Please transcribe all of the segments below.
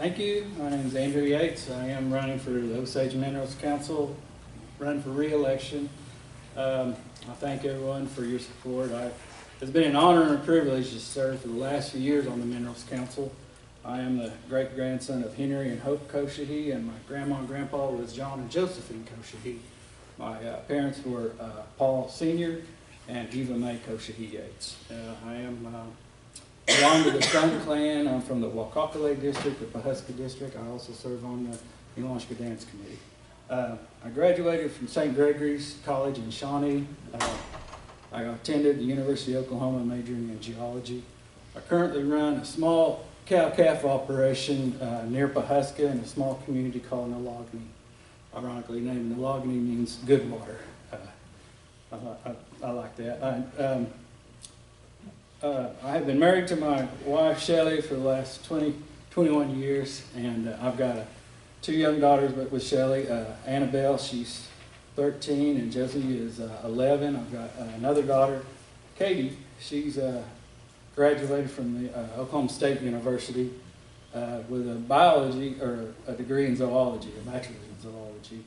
Thank you. My name is Andrew Yates. I am running for the Osage Minerals Council, running for re-election. I thank everyone for your support. It's been an honor and a privilege to serve for the last few years on the Minerals Council. I am the great-grandson of Henry and Hope Koshahee, and my grandma and grandpa was John and Josephine Koshahee. My parents were Paul Sr. and Eva Mae Koshahee Yates. I belong to the Stone Clan. I'm from the Wakakale District, the Pawhuska District. I also serve on the Elanshka Dance Committee. I graduated from St. Gregory's College in Shawnee. I attended the University of Oklahoma majoring in geology. I currently run a small cow-calf operation near Pawhuska in a small community called Nalogany. Ironically named Nalogany means good water. I like that. I have been married to my wife, Shelley, for the last 21 years, and I've got two young daughters with Shelley. Annabelle, she's 13, and Josie is 11. I've got another daughter, Katie. She's graduated from the Oklahoma State University with a degree in zoology, a bachelor's in zoology.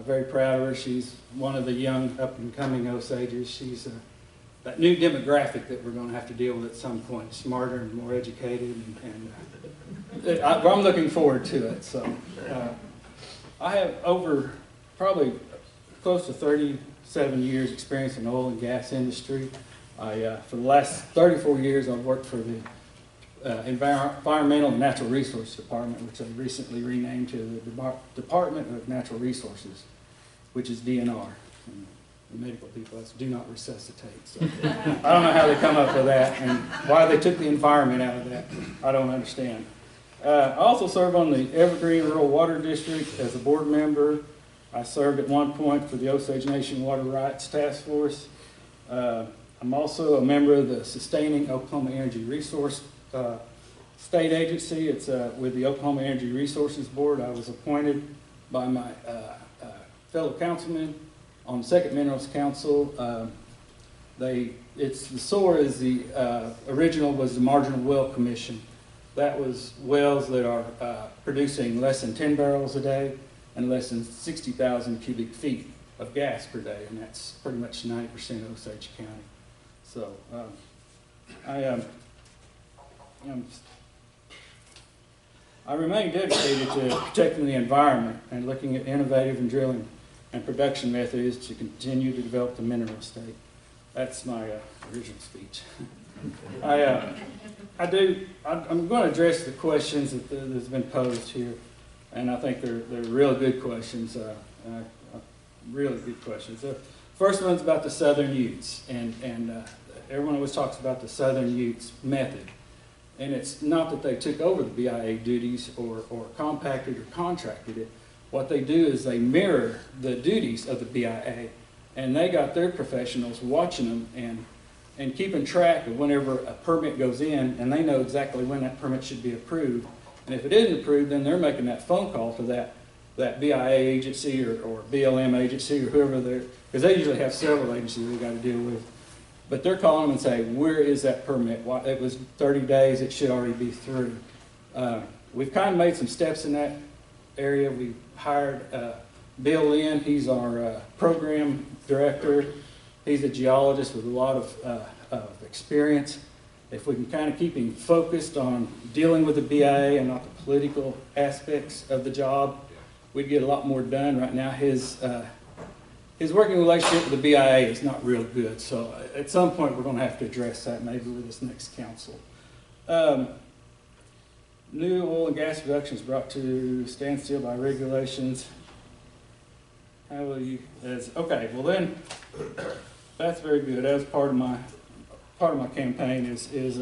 Very proud of her. She's one of the young up-and-coming Osages. She's that new demographic that we're going to have to deal with at some point, smarter and more educated, and I'm looking forward to it. So I have over probably close to 37 years experience in the oil and gas industry. For the last 34 years I've worked for the Environmental and Natural Resources Department, which I recently renamed to the Department of Natural Resources, which is DNR. And the medical people, that's do not resuscitate. So I don't know how they come up with that and why they took the environment out of that. I don't understand. I also serve on the Evergreen Rural Water District as a board member. I served at one point for the Osage Nation Water Rights Task Force. I'm also a member of the Sustaining Oklahoma Energy Resource State Agency. It's with the Oklahoma Energy Resources Board. I was appointed by my fellow councilman on the Second Minerals Council. The SOAR is the original was the Marginal Well Commission. That was wells that are producing less than 10 barrels a day and less than 60,000 cubic feet of gas per day, and that's pretty much 90% Osage County. So I remain dedicated to protecting the environment and looking at innovative and drilling and production methods to continue to develop the mineral state. That's my original speech. I'm going to address the questions that's been posed here, and I think they're real good questions. Really good questions. The first one's about the Southern Utes, and everyone always talks about the Southern Utes method. And it's not that they took over the BIA duties or compacted or contracted it. What they do is they mirror the duties of the BIA, and they got their professionals watching them and keeping track of whenever a permit goes in, and they know exactly when that permit should be approved. And if it isn't approved, then they're making that phone call to that BIA agency or BLM agency or whoever they're, because they usually have several agencies they've got to deal with. But they're calling them and saying, where is that permit? It was 30 days, it should already be through. We've kind of made some steps in that area. We hired Bill Lynn, he's our program director. He's a geologist with a lot of experience. If we can kind of keep him focused on dealing with the BIA and not the political aspects of the job, we'd get a lot more done. Right now, his working relationship with the BIA is not real good, so at some point we're going to have to address that, maybe with this next council. New oil and gas production is brought to standstill by regulations. How will you? Okay, well then, that's very good. That was part of my campaign is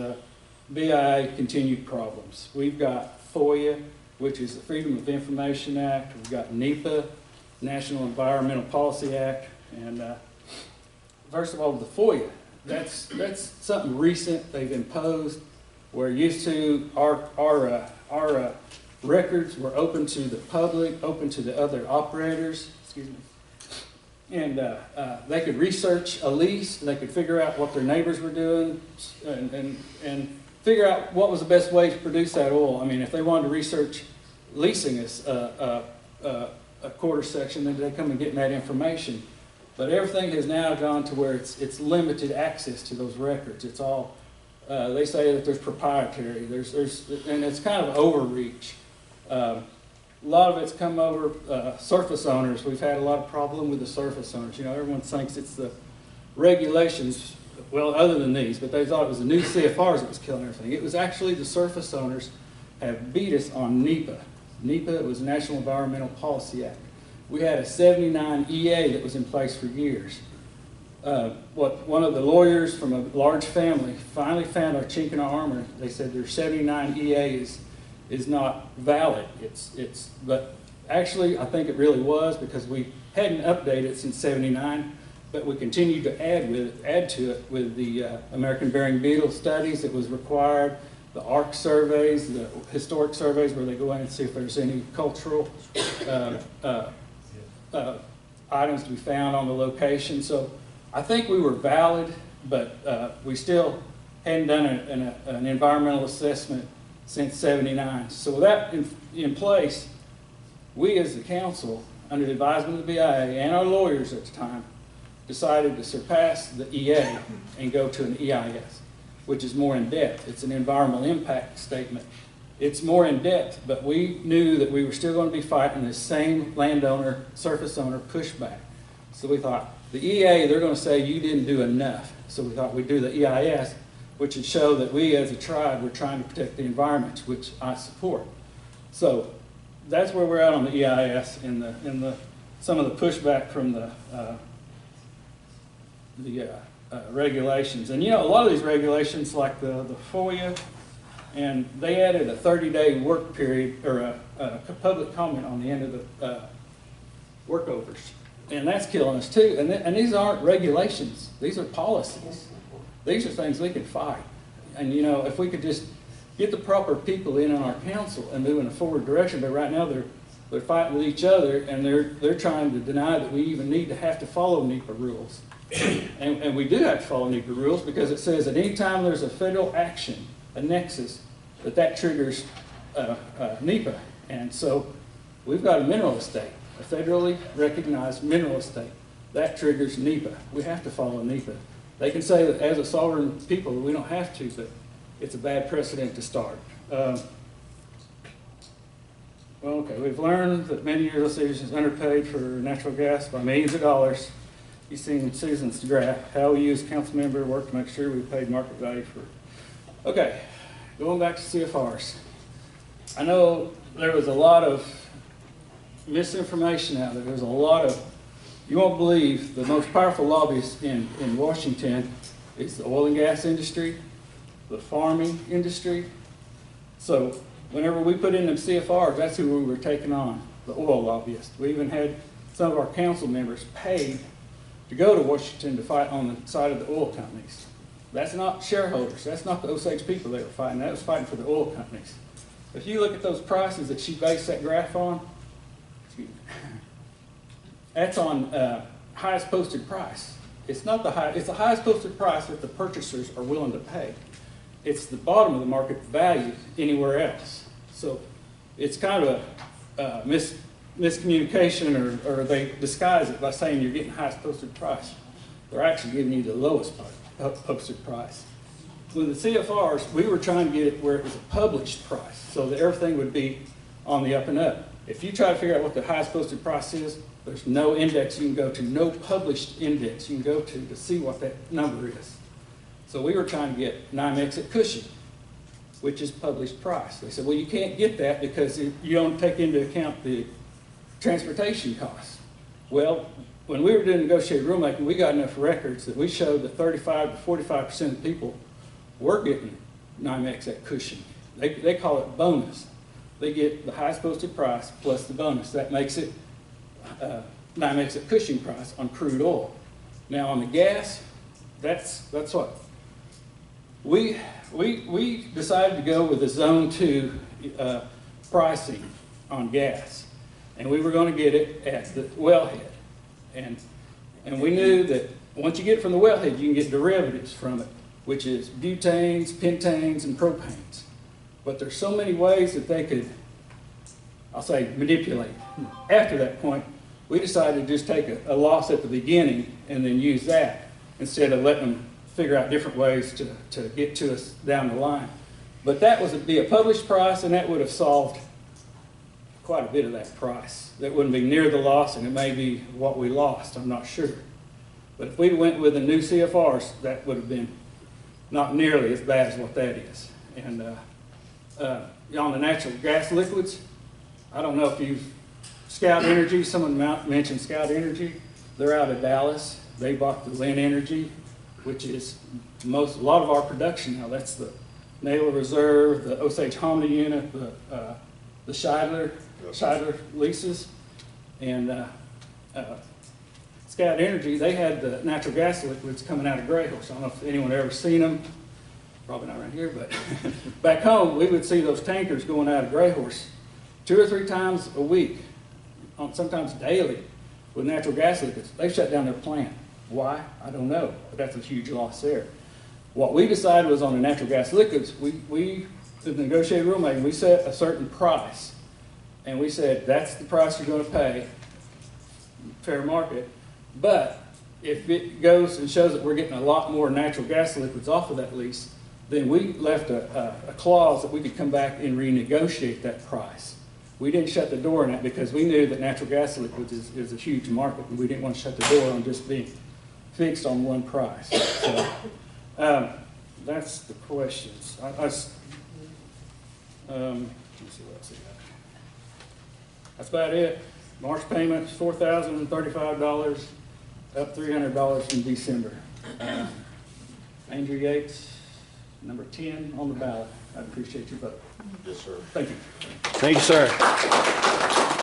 BIA continued problems. We've got FOIA, which is the Freedom of Information Act. We've got NEPA, National Environmental Policy Act, and first of all, the FOIA. That's something recent they've imposed. Where used to our records were open to the public, open to the other operators. Excuse me. And they could research a lease. They could figure out what their neighbors were doing, and figure out what was the best way to produce that oil. I mean, if they wanted to research leasing us a quarter section, then they come and get that information. But everything has now gone to where it's limited access to those records. It's all, they say that there's proprietary, and it's kind of overreach. A lot of it's come over surface owners. We've had a lot of problem with the surface owners. You know, everyone thinks it's the regulations, well, other than these, but they thought it was the new CFRs that was killing everything. It was actually the surface owners have beat us on NEPA. NEPA was the National Environmental Policy Act. We had a 79 EA that was in place for years. One of the lawyers from a large family finally found our chink in our armor. They said their 79 EA is not valid. But actually, I think it really was, because we hadn't updated since 79, but we continued to add to it with the American Bearing Beetle studies that was required, the ARC surveys, the historic surveys where they go in and see if there's any cultural items to be found on the location. So I think we were valid, but we still hadn't done an environmental assessment since 79. So with that in place, we as the council, under the advisement of the BIA and our lawyers at the time, decided to surpass the EA and go to an EIS, which is more in depth. It's an environmental impact statement. It's more in depth, but we knew that we were still going to be fighting the same landowner, surface owner pushback. So we thought, the EA, they're going to say you didn't do enough. So we thought we'd do the EIS, which would show that we as a tribe were trying to protect the environment, which I support. So that's where we're at on the EIS and some of the pushback from the regulations. And you know, a lot of these regulations, like the FOIA, and they added a 30-day work period, or a public comment on the end of the workovers. And that's killing us too. And these aren't regulations. These are policies. These are things we can fight. And you know, if we could just get the proper people in on our council and move in a forward direction, but right now they're fighting with each other, and they're trying to deny that we even need to have to follow NEPA rules. And we do have to follow NEPA rules, because it says that any time there's a federal action, a nexus, that triggers NEPA. And so we've got a mineral estate, a federally recognized mineral estate. That triggers NEPA. We have to follow NEPA. They can say that as a sovereign people we don't have to, but it's a bad precedent to start. Well, okay, we've learned that many years Osage is underpaid for natural gas by millions of dollars. You've seen Susan's graph. How we use council member work to make sure we paid market value for. Okay, going back to CFRs. I know there was a lot of misinformation out there. There's a lot of, you won't believe, the most powerful lobbyists in Washington is the oil and gas industry, the farming industry. So whenever we put in them CFRs, that's who we were taking on, the oil lobbyists. We even had some of our council members paid to go to Washington to fight on the side of the oil companies. That's not shareholders. That's not the Osage people they were fighting. That was fighting for the oil companies. If you look at those prices that she based that graph on, that's on highest posted price. It's not the high. It's the highest posted price that the purchasers are willing to pay. It's the bottom of the market value anywhere else. So it's kind of a miscommunication, or they disguise it by saying you're getting highest posted price. They're actually giving you the lowest posted price. With the CFRs, we were trying to get it where it was a published price, so that everything would be on the up and up. If you try to figure out what the highest posted price is, there's no index you can go to, no published index you can go to see what that number is. So we were trying to get NYMEX at Cushing, which is published price. They said, well, you can't get that because you don't take into account the transportation costs. Well, when we were doing negotiated rulemaking, we got enough records that we showed that 35 to 45% of people were getting NYMEX at Cushing. They call it bonus. They get the highest posted price plus the bonus. That makes it NYMEX at Cushing price on crude oil. Now on the gas, that's what we decided to go with a zone 2 pricing on gas, and we were going to get it at the wellhead, and we knew that once you get it from the wellhead, you can get derivatives from it which is butanes, pentanes, and propanes. But there's so many ways that they could, I'll say, manipulate. After that point, we decided to just take a loss at the beginning and then use that instead of letting them figure out different ways to get to us down the line. But that would be a published price, and that would have solved quite a bit of that price. That wouldn't be near the loss, and it may be what we lost, I'm not sure. But if we went with the new CFRs, that would have been not nearly as bad as what that is. And on the natural gas liquids, I don't know if you've, Scout Energy, someone mentioned Scout Energy. They're out of Dallas. They bought the Lynn Energy, which is a lot of our production now. That's the Naval Reserve, the Osage Hominy Unit, the Scheidler leases, and Scout Energy, they had the natural gas liquids coming out of Gray Horse. I don't know if anyone ever seen them. Probably not around here, but back home, we would see those tankers going out of Gray Horse 2 or 3 times a week, sometimes daily, with natural gas liquids. They shut down their plant. Why? I don't know, but that's a huge loss there. What we decided was on the natural gas liquids, we the negotiated rulemaking, we set a certain price. And we said, that's the price you're going to pay, fair market. But if it goes and shows that we're getting a lot more natural gas liquids off of that lease, then we left a clause that we could come back and renegotiate that price. We didn't shut the door on that because we knew that natural gas liquids is a huge market, and we didn't want to shut the door on just being fixed on one price. So that's the questions. Let me see what else we got. That's about it. March payments, $4,035, up $300 from December. Andrew Yates, number 10 on the ballot. I appreciate your vote. Yes, sir. Thank you. Thank you, sir.